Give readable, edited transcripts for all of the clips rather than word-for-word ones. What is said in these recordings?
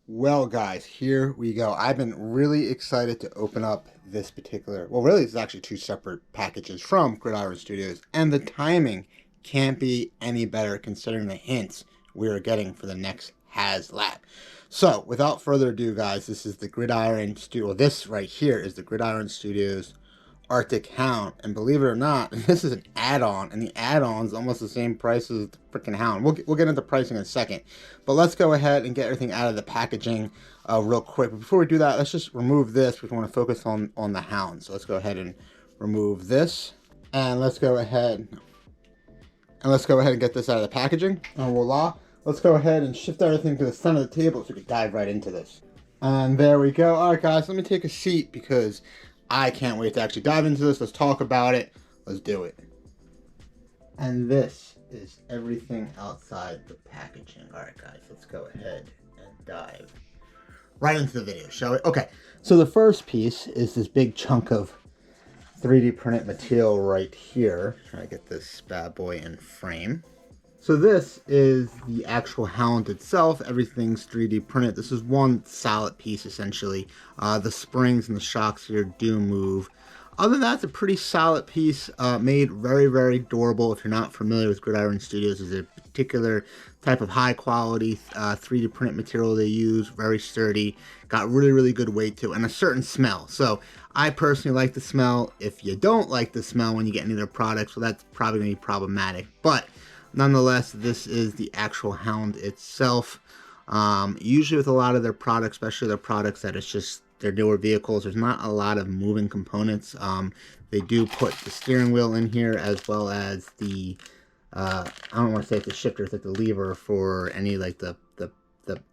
Well, guys, here we go. I've been really excited to open up this particular, well, really, it's actually two separate packages from Gridiron Studios, and the timing can't be any better considering the hints we are getting for the next HasLab. So, without further ado, guys, this is the Gridiron Studio. Well, this right here is the Gridiron Studios Arctic Hound, and believe it or not, this is an add-on, and the add-on is almost the same price as the freaking Hound. We'll get into pricing in a second, but let's go ahead and get everything out of the packaging real quick. But before we do that, let's just remove this because we want to focus on the Hound. So let's go ahead and remove this, and let's go ahead and get this out of the packaging. And voila! Let's go ahead and shift everything to the center of the table so we can dive right into this. And there we go. All right, guys, let me take a seat because I can't wait to actually dive into this. Let's talk about it. Let's do it. And this is everything outside the packaging. All right, guys, let's go ahead and dive right into the video, shall we? Okay, so the first piece is this big chunk of 3D printed material right here. Try to get this bad boy in frame. So this is the actual Hound itself. Everything's 3D printed. This is one solid piece, essentially. The springs and the shocks here do move. Other than that, it's a pretty solid piece, made very, very durable. If you're not familiar with Gridiron Studios, it's a particular type of high quality 3D printed material they use. Very sturdy, got really, really good weight to it, and a certain smell. So I personally like the smell. If you don't like the smell when you get any of their products, well, that's probably going to be problematic. But nonetheless, this is the actual Hound itself. Usually with a lot of their products, especially their products that it's just their newer vehicles, there's not a lot of moving components. They do put the steering wheel in here as well as the, I don't want to say it's the shifter, it's like the lever for any like the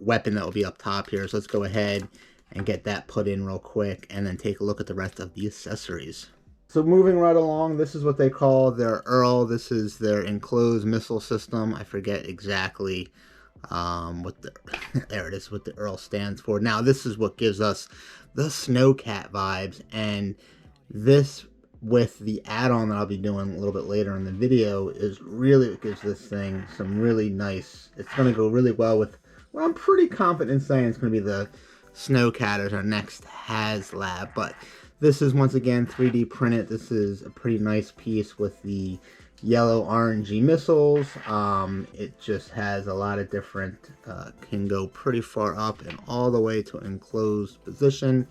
weapon that will be up top here. So let's go ahead and get that put in real quick and then take a look at the rest of the accessories. So moving right along, this is what they call their EARL. This is their enclosed missile system. I forget exactly what the there it is, what the EARL stands for. Now this is what gives us the Snowcat vibes, and this with the add-on that I'll be doing a little bit later in the video is really what gives this thing some really nice. It's going to go really well with, well, I'm pretty confident in saying it's going to be the Snowcat as our next HasLab, but this is once again 3D printed. This is a pretty nice piece with the yellow orangey missiles. It just has a lot of different, can go pretty far up and all the way to enclosed position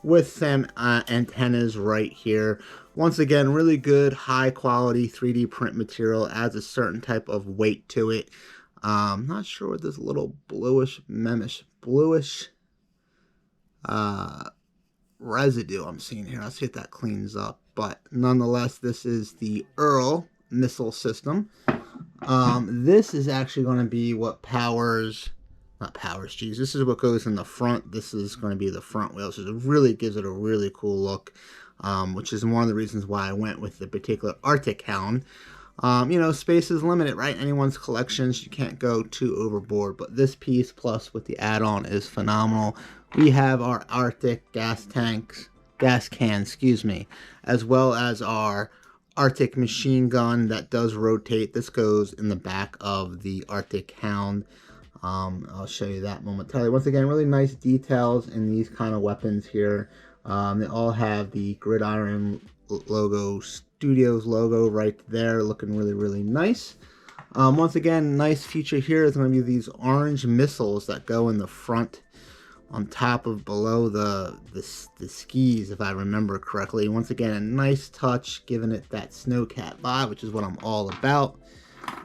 with some antennas right here. Once again, really good high quality 3D print material, adds a certain type of weight to it. Not sure what this little bluish residue I'm seeing here. Let's see if that cleans up. But nonetheless, this is the EARL missile system. This is actually going to be what powers, geez, this is what goes in the front. This is going to be the front wheel, so it really gives it a really cool look, which is one of the reasons why I went with the particular Arctic Hound. You know, space is limited, right? Anyone's collections, you can't go too overboard, but this piece plus with the add-on is phenomenal. We have our Arctic gas can, as well as our Arctic machine gun that does rotate. This goes in the back of the Arctic Hound. I'll show you that momentarily. Once again, really nice details in these kind of weapons here. They all have the Gridiron logo, Studios logo right there, looking really, really nice. Once again, nice feature here is going to be these orange missiles that go in the front on top of below the skis, if I remember correctly. Once again, a nice touch, giving it that Snowcat vibe, which is what I'm all about.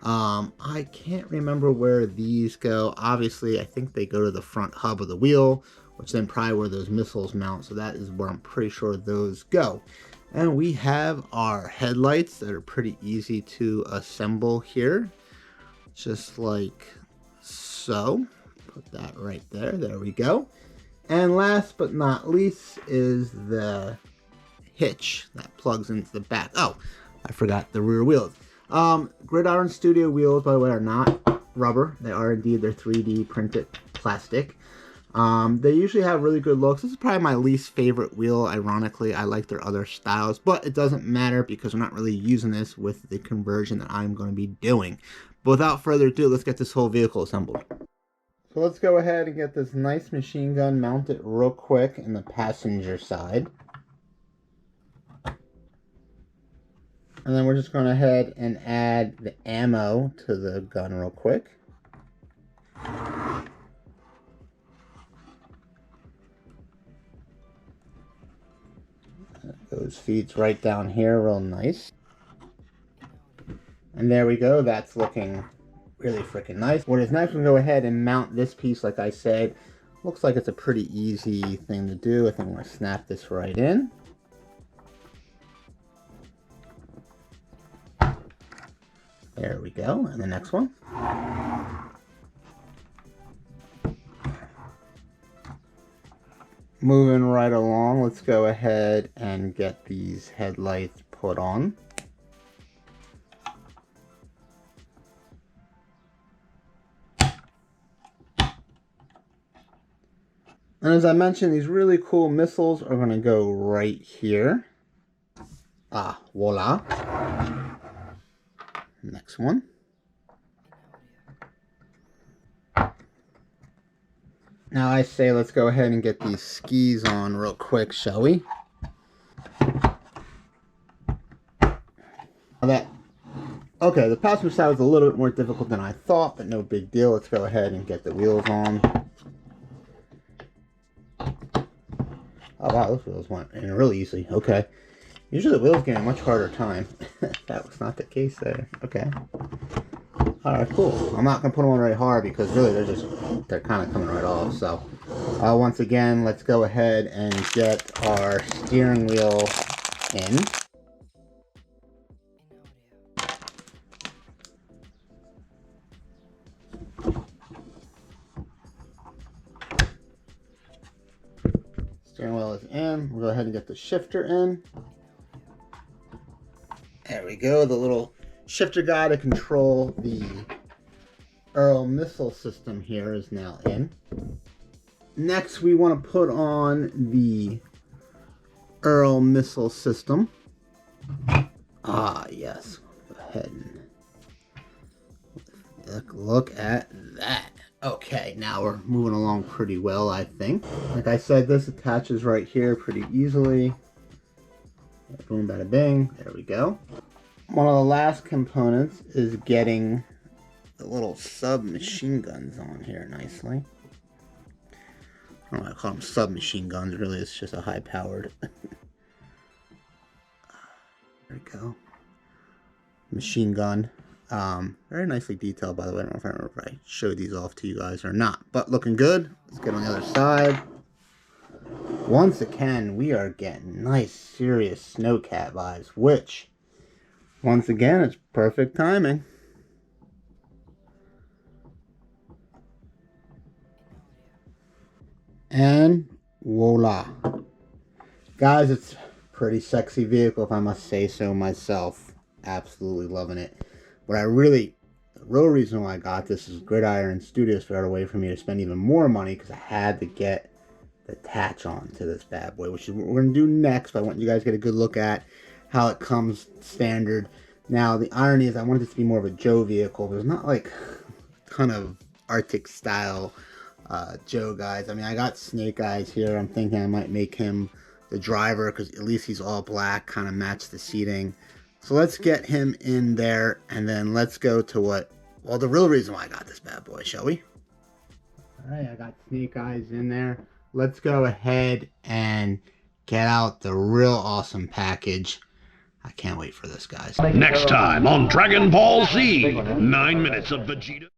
I can't remember where these go. Obviously, I think they go to the front hub of the wheel, which then probably where those missiles mount. So that is where I'm pretty sure those go. And we have our headlights that are pretty easy to assemble here, just like so. Put that right there. There we go. And last but not least is the hitch that plugs into the back. Oh, I forgot the rear wheels. Gridiron Studio wheels, by the way, are not rubber. They are indeed, they're 3D printed plastic. They usually have really good looks. This is probably my least favorite wheel. Ironically, I like their other styles, but it doesn't matter because I'm not really using this with the conversion that I'm going to be doing. But without further ado, let's get this whole vehicle assembled. So let's go ahead and get this nice machine gun mounted real quick in the passenger side. And then we're just going to go ahead and add the ammo to the gun real quick. Those feeds right down here real nice. And there we go. That's looking really freaking nice. What is nice, we'll go ahead and mount this piece like I said. Looks like it's a pretty easy thing to do. I think I'm going to snap this right in. There we go. And the next one. Moving right along, let's go ahead and get these headlights put on. And as I mentioned, these really cool missiles are going to go right here. Ah, voila. Next one. Now I say let's go ahead and get these skis on real quick, shall we? Okay, the passenger side was a little bit more difficult than I thought, but no big deal. Let's go ahead and get the wheels on. Oh wow, those wheels went in really easy. Okay. Usually the wheels give me a much harder time. That was not the case there. Okay. Alright, cool. I'm not going to put them on very hard because really they're kind of coming right off. So, once again, let's go ahead and get our steering wheel in. Steering wheel is in. We'll go ahead and get the shifter in. There we go. The little shifter guy to control the Earl missile system here is now in. Next, we want to put on the Earl missile system. Ah, yes. Go ahead and look at that. Okay, now we're moving along pretty well, I think. Like I said, this attaches right here pretty easily. Boom, bada bing. There we go. One of the last components is getting the little submachine guns on here nicely. I don't know why I call them submachine guns. Really, it's just a high-powered. There we go. Machine gun. Very nicely detailed, by the way. I don't know if I remember if I showed these off to you guys or not. But looking good. Let's get on the other side. Once again, we are getting nice, serious snowcat vibes, which, once again, it's perfect timing. And voila. Guys, it's a pretty sexy vehicle, if I must say so myself. Absolutely loving it. But the real reason why I got this is Gridiron Studios figured out a way for me to spend even more money because I had to get attach on to this bad boy, which is what we're going to do next. But I want you guys to get a good look at how it comes standard. Now, the irony is I wanted this to be more of a Joe vehicle. There's not like a ton of Arctic style Joe guys. I mean, I got Snake Eyes here. I'm thinking I might make him the driver because at least he's all black, kind of match the seating. So let's get him in there and then let's go to well, the real reason why I got this bad boy, shall we? All right, I got Snake Eyes in there. Let's go ahead and get out the real awesome package. I can't wait for this, guys. Next time on Dragon Ball Z, 9 minutes of Vegeta.